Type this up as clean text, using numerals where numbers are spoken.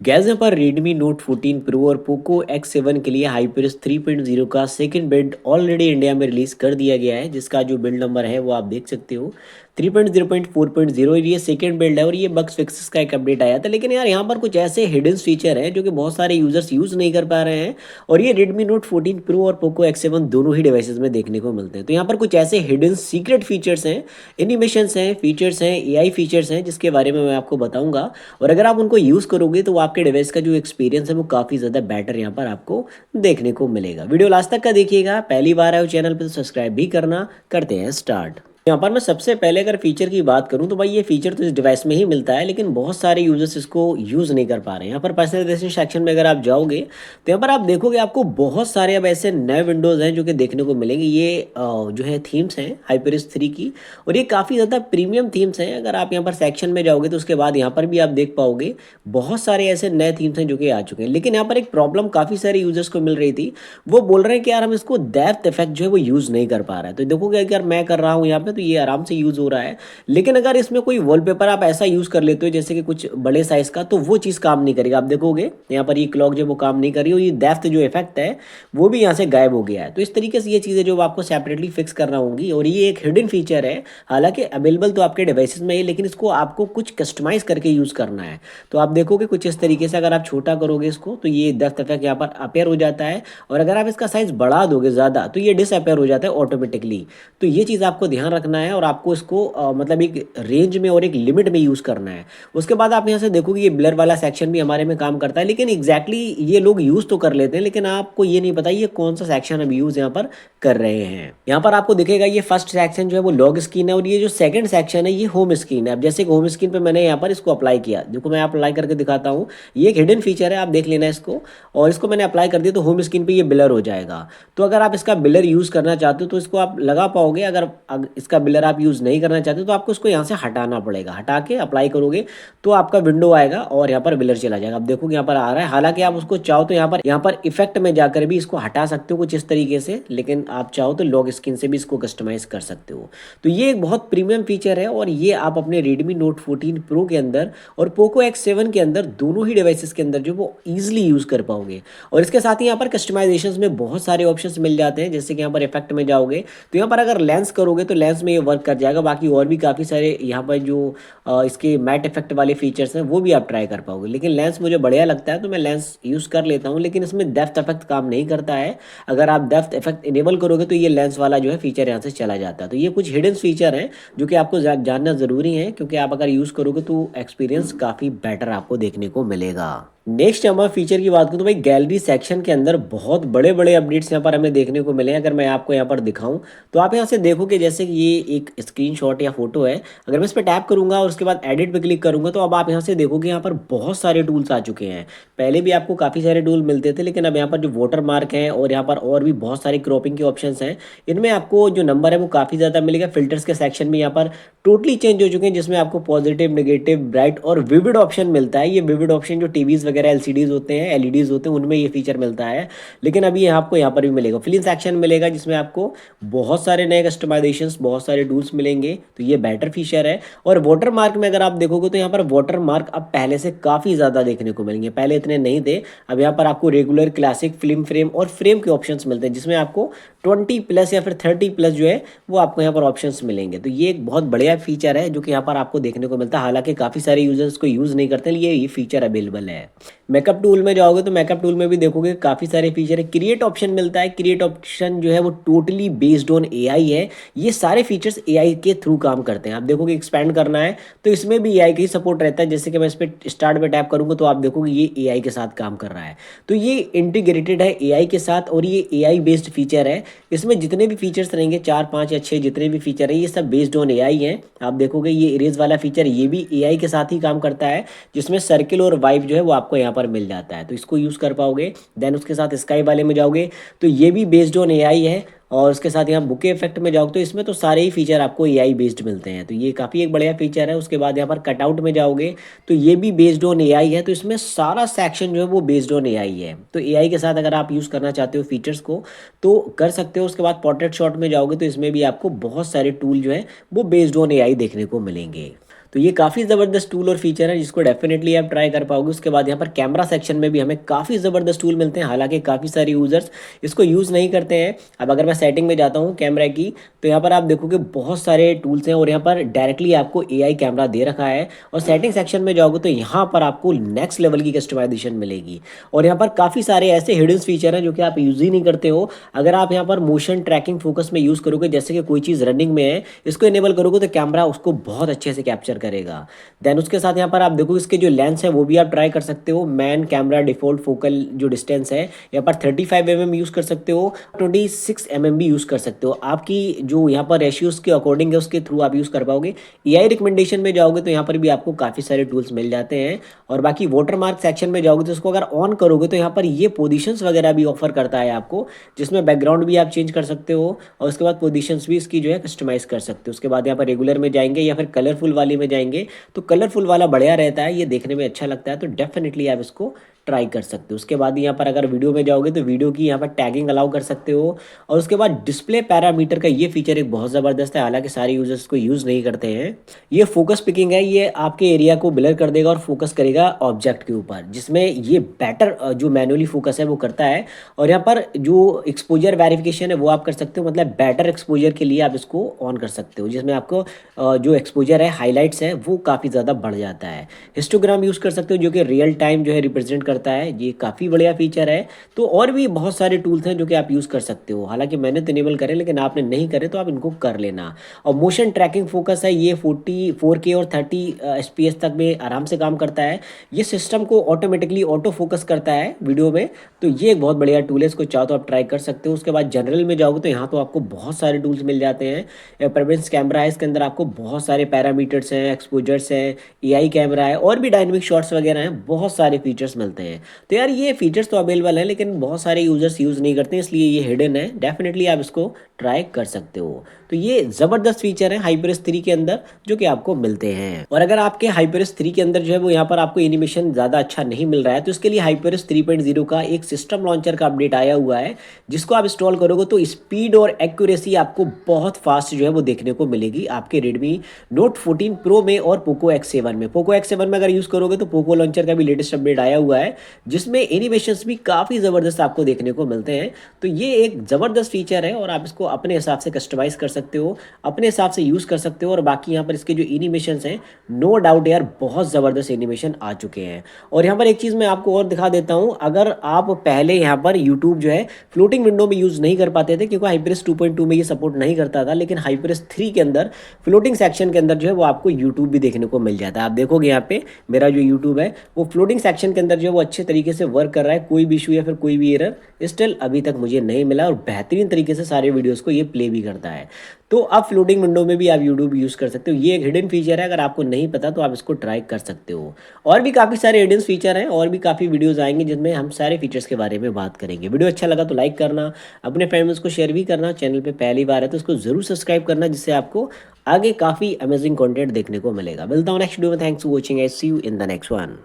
Gas यहाँ पर Redmi Note 14 Pro और Poco X7 के लिए HyperX 3.0 का सेकंड बिल्ड ऑलरेडी इंडिया में रिलीज कर दिया गया है, जिसका जो बिल्ड नंबर है वो आप देख सकते हो 3.0.4.0। ये सेकंड बिल्ड है और ये बग्स फिक्सेस का एक अपडेट आया था। लेकिन यार यहाँ पर कुछ ऐसे हिडन फीचर हैं जो कि बहुत सारे यूजर्स यूज़ नहीं कर पा रहे हैं, और ये Redmi Note 14 Pro और Poco X7 दोनों ही डिवाइसेस में देखने को मिलते हैं। तो यहाँ पर कुछ ऐसे हिडन सीक्रेट फीचर्स हैं, एनिमेशंस हैं, फीचर्स हैं, एआई फीचर्स हैं, जिसके बारे में मैं आपको बताऊंगा। और अगर आप उनको यूज़ करोगे तो आपके डिवाइस का जो एक्सपीरियंस है वो काफ़ी ज़्यादा बेटर यहाँ पर आपको देखने को मिलेगा। वीडियो लास्ट तक का देखिएगा। पहली बार आए हो चैनल पर तो सब्सक्राइब भी करना। करते हैं स्टार्ट। यहाँ पर मैं सबसे पहले अगर फीचर की बात करूँ तो भाई ये फीचर तो इस डिवाइस में ही मिलता है, लेकिन बहुत सारे यूजर्स इसको यूज़ नहीं कर पा रहे हैं। यहाँ पर पर्सनलाइजेशन सेक्शन में अगर आप जाओगे तो यहाँ पर आप देखोगे आपको बहुत सारे अब ऐसे नए विंडोज़ हैं जो कि देखने को मिलेंगे। ये जो है थीम्स हैं HyperX 3 की, और ये काफ़ी ज़्यादा प्रीमियम थीम्स हैं। अगर आप यहाँ पर सेक्शन में जाओगे तो उसके बाद यहाँ पर भी आप देख पाओगे बहुत सारे ऐसे नए थीम्स हैं जो कि आ चुके हैं। लेकिन यहाँ पर एक प्रॉब्लम काफ़ी सारे यूजर्स को मिल रही थी। वो बोल रहे हैं कि यार हम इसको डेप्थ इफेक्ट जो है वो यूज़ नहीं कर पा रहा है। तो देखोगे अगर मैं कर रहा हूँ यहाँ पे तो ये आराम से यूज़ हो रहा है। लेकिन अगर इसमें कोई वॉलपेपर आप ऐसा यूज़ कर लेते हो जैसे कि कुछ बड़े साइज का, तो वो चीज़ काम नहीं करेगा। आप देखोगे यहाँ पर ये क्लॉक जो वो काम नहीं कर रही, और ये डेप्थ जो इफेक्ट है वो भी यहाँ से गायब हो गया है। तो इस तरीके से ये चीज़ें जो आपको सेपरेटली फिक्स करना होंगी, और ये एक हिडन फीचर है। हालांकि अवेलेबल तो आपके डिवाइसेस में है, लेकिन इसको आपको कुछ कस्टमाइज करके यूज़ करना है। तो आप देखोगे कुछ इस तरीके से अगर आप छोटा करोगे इसको तो ये डेप्थ इफेक्ट यहाँ पर अपेयर हो जाता है, और अगर आप इसका साइज बढ़ा दोगे ज़्यादा तो ये डिसअपेयर हो जाता है ऑटोमेटिकली। तो ये चीज़ आपको ध्यान रखना है, और आपको इसको मतलब एक रेंज में और एक लिमिट में यूज़ करना है। उसके बाद आप यहाँ से देखोगे ये ब्लर वाला सेक्शन भी हमारे में काम करता है, लेकिन एग्जैक्टली ये लोग यूज़ तो कर लेते हैं, लेकिन आपको ये नहीं पता ये कौन सा सेक्शन अब यूज़ यहाँ पर कर रहे हैं। यहाँ पर आपको दिखेगा ये फर्स्ट सेक्शन जो है वो लॉग स्क्रीन है, और ये जो सेकंड सेक्शन है ये होम स्क्रीन है। अब जैसे होम स्क्रीन पे मैंने यहाँ पर इसको अप्लाई किया, देखो मैं अप्लाई करके दिखाता हूँ। ये एक हिडन फीचर है, आप देख लेना इसको। और इसको मैंने अप्लाई कर दिया तो होम स्क्रीन पे ये ब्लर हो जाएगा। तो अगर आप इसका ब्लर यूज़ करना चाहते हो तो इसको आप लगा पाओगे। अगर इसका ब्लर आप यूज़ नहीं करना चाहते तो आपको इसको यहाँ से हटाना पड़ेगा। हटा के अप्लाई करोगे तो आपका विंडो आएगा और यहाँ पर ब्लर चला जाएगा। आप देखोगे यहाँ पर आ रहा है। हालांकि आप उसको चाहो तो यहाँ पर इफेक्ट में जाकर भी इसको हटा सकते हो कुछ इस तरीके से, लेकिन आप चाहो तो लॉग स्क्रीन से भी इसको कस्टमाइज कर सकते हो। तो ये एक बहुत प्रीमियम फीचर है, और ये आप अपने Redmi Note 14 Pro के अंदर और Poco X7 के अंदर दोनों ही डिवाइसेस के अंदर जो वो ईजिली यूज़ कर पाओगे। और इसके साथ ही यहाँ पर कस्टमाइजेशन में बहुत सारे ऑप्शंस मिल जाते हैं। जैसे कि यहाँ पर इफेक्ट में जाओगे तो यहाँ पर अगर लेंस करोगे तो लेंस में ये वर्क कर जाएगा। बाकी और भी काफ़ी सारे यहाँ पर जो इसके मैट इफेक्ट वाले फीचर्स हैं वो भी आप ट्राई कर पाओगे। लेकिन लेंस मुझे बढ़िया लगता है तो मैं लेंस यूज़ कर लेता हूँ, लेकिन इसमें डेप्थ इफेक्ट काम नहीं करता है। अगर आप डेप्थ इफेक्ट इनेबल करोगे तो ये लेंस वाला जो है फीचर यहाँ से चला जाता है। तो ये कुछ हिडन फीचर हैं जो कि आपको जानना ज़रूरी है, क्योंकि आप अगर यूज़ करोगे तो एक्सपीरियंस काफ़ी बेटर आपको देखने को मिलेगा। नेक्स्ट हम फीचर की बात करूँ तो भाई गैलरी सेक्शन के अंदर बहुत बड़े बड़े अपडेट्स यहाँ पर हमें देखने को मिले हैं। अगर मैं आपको यहाँ पर दिखाऊं तो आप यहाँ से देखोगे जैसे कि ये एक स्क्रीनशॉट या फोटो है। अगर मैं इस पर टैप करूंगा और उसके बाद एडिट पे क्लिक करूंगा तो अब आप यहाँ से देखोगे यहाँ पर बहुत सारे टूल्स आ चुके हैं। पहले भी आपको काफ़ी सारे टूल मिलते थे, लेकिन अब यहाँ पर जो वाटर मार्क है और यहाँ पर और भी बहुत सारे क्रॉपिंग के ऑप्शन हैं, इनमें आपको जो नंबर है वो काफ़ी ज़्यादा मिलेगा। फिल्टर्स के सेक्शन में यहाँ पर टोटली चेंज हो चुके हैं, जिसमें आपको पॉजिटिव, नेगेटिव, ब्राइट और विविड ऑप्शन मिलता है। ये विविड ऑप्शन जो टीवीज वगैरह एलसीडीज होते हैं, एलईडीज होते हैं, उनमें ये फीचर मिलता है। लेकिन अभी आपको यहाँ पर भी मिलेगा। फिलिंग सेक्शन मिलेगा जिसमें आपको बहुत सारे नए कस्टमाइजेशंस, बहुत सारे टूल्स मिलेंगे। तो ये बेटर फीचर है। और वाटर मार्क में अगर आप देखोगे तो यहाँ पर वाटर मार्क अब पहले से काफ़ी ज़्यादा देखने को मिलेंगे। पहले इतने नहीं थे। अब यहाँ पर आपको रेगुलर, क्लासिक, फिल्म फ्रेम और फ्रेम के ऑप्शंस मिलते हैं, जिसमें आपको 20+ या फिर 30+ जो है वो आपको यहाँ पर ऑप्शंस मिलेंगे। तो ये एक बहुत बढ़िया फीचर है जो कि यहाँ पर आपको देखने को मिलता है। हालांकि काफ़ी सारे यूजर्स को यूज़ नहीं करते, ये फीचर अवेलेबल है। मेकअप टूल में जाओगे तो मेकअप टूल में भी देखोगे काफ़ी सारे फीचर है। क्रिएट ऑप्शन मिलता है। क्रिएट ऑप्शन जो है वो टोटली बेस्ड ऑन एआई है। ये सारे फीचर्स एआई के थ्रू काम करते हैं। आप देखोगे एक्सपेंड करना है तो इसमें भी एआई का ही सपोर्ट रहता है। जैसे कि मैं इस पर स्टार्ट पे टैप करूंगा तो आप देखोगे ये एआई के साथ काम कर रहा है। तो ये इंटीग्रेटेड है एआई के साथ, और ये एआई बेस्ड फीचर है। इसमें जितने भी फीचर्स रहेंगे 4, 5 या 6 जितने भी फीचर है ये सब बेस्ड ऑन एआई है। आप देखोगे ये इरेज वाला फीचर ये भी एआई के साथ ही काम करता है, जिसमें सर्किल और वाइप जो है वो आपको यहाँ पर मिल जाता है। तो इसको यूज़ कर पाओगे। देन उसके साथ स्काई वाले में जाओगे तो ये भी बेस्ड ऑन एआई है। और उसके साथ यहाँ बुके इफेक्ट में जाओगे तो इसमें तो सारे ही फीचर आपको एआई बेस्ड मिलते हैं। तो ये काफ़ी एक बढ़िया फीचर है। उसके बाद यहाँ पर कटआउट में जाओगे तो ये भी बेस्ड ऑन एआई है। तो इसमें सारा सेक्शन जो है वो बेस्ड ऑन एआई है। तो एआई के साथ अगर आप यूज़ करना चाहते हो फीचर्स को तो कर सकते हो। उसके बाद पोर्ट्रेट शॉट में जाओगे तो इसमें भी आपको बहुत सारे टूल जो है वो बेस्ड ऑन एआई देखने को मिलेंगे। तो ये काफ़ी ज़बरदस्त टूल और फीचर है जिसको डेफिनेटली आप ट्राई कर पाओगे। उसके बाद यहाँ पर कैमरा सेक्शन में भी हमें काफ़ी ज़बरदस्त टूल मिलते हैं, हालाँकि काफ़ी सारे यूज़र्स इसको यूज़ नहीं करते हैं। अब अगर मैं सेटिंग में जाता हूँ कैमरा की, तो यहाँ पर आप देखोगे बहुत सारे टूल्स हैं और यहाँ पर डायरेक्टली आपको एआई कैमरा दे रखा है। और सेटिंग सेक्शन में जाओगे तो यहाँ पर आपको नेक्स्ट लेवल की कस्टमाइजेशन मिलेगी। और यहाँ पर काफ़ी सारे ऐसे हिडन फीचर हैं जो कि आप यूज़ ही नहीं करते हो। अगर आप यहाँ पर मोशन ट्रैकिंग फोकस में यूज़ करोगे, जैसे कि कोई चीज़ रनिंग में है, इसको इनेबल करोगे तो कैमरा उसको बहुत अच्छे से कैप्चर करेगा। देन उसके साथ यहाँ पर आप देखो इसके जो लेंस है वो भी आप ट्राई कर सकते हो। मैन कैमरा डिफॉल्ट फोकल जो डिस्टेंस है यहाँ पर 35 mm यूज़ कर सकते हो, 26 mm भी यूज़ कर सकते हो। आपकी जो यहाँ पर रेशियोज के अकॉर्डिंग है उसके थ्रू आप यूज़ कर पाओगे। एआई रिकमेंडेशन में जाओगे तो यहाँ पर भी आपको काफ़ी सारे टूल्स मिल जाते हैं। और बाकी वाटरमार्क सेक्शन में जाओगे तो उसको अगर ऑन करोगे तो यहाँ पर ये पोजीशंस वगैरह भी ऑफर करता है आपको, जिसमें बैकग्राउंड भी आप चेंज कर सकते हो और उसके बाद पोजीशंस भी इसकी जो है कस्टमाइज कर सकते हो। उसके बाद यहाँ पर रेगुलर में जाएंगे या फिर कलरफुल वाली में जाएंगे, तो कलरफुल वाला बढ़िया रहता है, ये देखने में अच्छा लगता है, तो डेफिनेटली आप इसको ट्राई कर सकते हो। उसके बाद यहाँ पर अगर वीडियो में जाओगे तो वीडियो की यहाँ पर टैगिंग अलाउ कर सकते हो। और उसके बाद डिस्प्ले पैरामीटर का ये फीचर एक बहुत ज़बरदस्त है, हालांकि सारे यूजर्स को यूज़ नहीं करते हैं। ये फोकस पिकिंग है, ये आपके एरिया को ब्लर कर देगा और फोकस करेगा ऑब्जेक्ट के ऊपर, जिसमें ये बेटर जो मैनुअली फोकस है वो करता है। और यहाँ पर जो एक्सपोजर वेरिफिकेशन है वो आप कर सकते हो, मतलब बेटर एक्सपोजर के लिए आप इसको ऑन कर सकते हो, जिसमें आपको जो एक्सपोजर है, हाईलाइट्स है, वो काफ़ी ज़्यादा बढ़ जाता है। हिस्टोग्राम यूज़ कर सकते हो जो कि रियल टाइम जो है रिप्रेजेंट करता है, ये काफ़ी बढ़िया फीचर है। तो और भी बहुत सारे टूल्स हैं जो कि आप यूज़ कर सकते हो, हालांकि मैंने तो इनेबल करे लेकिन आपने नहीं करे तो आप इनको कर लेना। और मोशन ट्रैकिंग फोकस है, ये 4K और 30 FPS तक में आराम से काम करता है। ये सिस्टम को ऑटोमेटिकली ऑटो फोकस करता है वीडियो में, तो ये एक बहुत बढ़िया टूल है, इसको चाहो तो आप ट्राई कर सकते हो। उसके बाद जनरल में जाओगे तो यहाँ तो आपको बहुत सारे टूल्स मिल जाते हैं। प्रेजेंस कैमरा है, इसके अंदर आपको बहुत सारे पैरामीटर्स हैं, एक्सपोजर्स हैं, एआई कैमरा है और भी डायनेमिक शॉट्स वगैरह हैं, बहुत सारे फीचर्स मिलते हैं। तो यार ये फीचर्स तो अवेलेबल है लेकिन बहुत सारे यूजर्स यूज़ नहीं करते हैं, इसलिए ये हिडन है। डेफिनेटली आप इसको ट्राई कर सकते हो। तो ये ज़बरदस्त फीचर है हाइपरस 3 के अंदर जो कि आपको मिलते हैं। और अगर आपके हाइपरस 3 के अंदर जो है वो यहाँ पर आपको एनिमेशन ज़्यादा अच्छा नहीं मिल रहा है, तो इसके लिए हाइपरस 3.0 का एक सिस्टम लॉन्चर का अपडेट आया हुआ है, जिसको आप इंस्टॉल करोगे तो स्पीड और एक्यूरेसी आपको बहुत फास्ट जो है वो देखने को मिलेगी आपके रेडमी नोट 14 प्रो में और पोको X7 में। पोको X7 में अगर यूज़ करोगे तो पोको लॉन्चर का भी लेटेस्ट अपडेट आया हुआ है, जिसमें एनिमेशंस भी काफ़ी ज़बरदस्त आपको देखने को मिलते हैं। तो ये एक ज़बरदस्त फीचर है और आप इसको अपने हिसाब से कस्टमाइज़ कर सकते हो, अपने हिसाब से यूज़ कर सकते हो। और बाकी यहाँ पर इसके जो एनिमेशंस हैं, नो डाउट यार बहुत ज़बरदस्त एनिमेशन आ चुके हैं। और यहाँ पर एक चीज़ मैं आपको और दिखा देता हूँ, अगर आप पहले यहाँ पर यूट्यूब जो है फ्लोटिंग विंडो में यूज़ नहीं कर पाते थे क्योंकि हाइपरस 2.2 में ये सपोर्ट नहीं करता था, लेकिन हाइपरस 3 के अंदर फ्लोटिंग सेक्शन के अंदर जो है वो आपको यूट्यूब भी देखने को मिल जाता है। आप देखोगे यहाँ पे मेरा जो यूट्यूब है वो फ्लोटिंग सेक्शन के अंदर जो है वो अच्छे तरीके से वर्क कर रहा है, कोई भी इशू या फिर कोई भी एरर स्टिल अभी तक मुझे नहीं मिला और बेहतरीन तरीके से सारे वीडियोस को ये प्ले भी करता है। तो आप फ्लोटिंग विंडो में भी आप यूट्यूब यूज़ कर सकते हो, ये एक हिडन फीचर है, अगर आपको नहीं पता तो आप इसको ट्राई कर सकते हो। और भी काफ़ी सारे हिडन फीचर हैं और भी काफ़ी वीडियोस आएंगे जिनमें हम सारे फीचर्स के बारे में बात करेंगे। वीडियो अच्छा लगा तो लाइक करना, अपने फ्रेंड्स को शेयर भी करना, चैनल पे पहली बार है तो उसको ज़रूर सब्सक्राइब करना, जिससे आपको आगे काफ़ी अमेजिंग कंटेंट देखने को मिलेगा। मिलता हूँ नेक्स्ट वीडियो में, thanks for watching, I see you in the next one.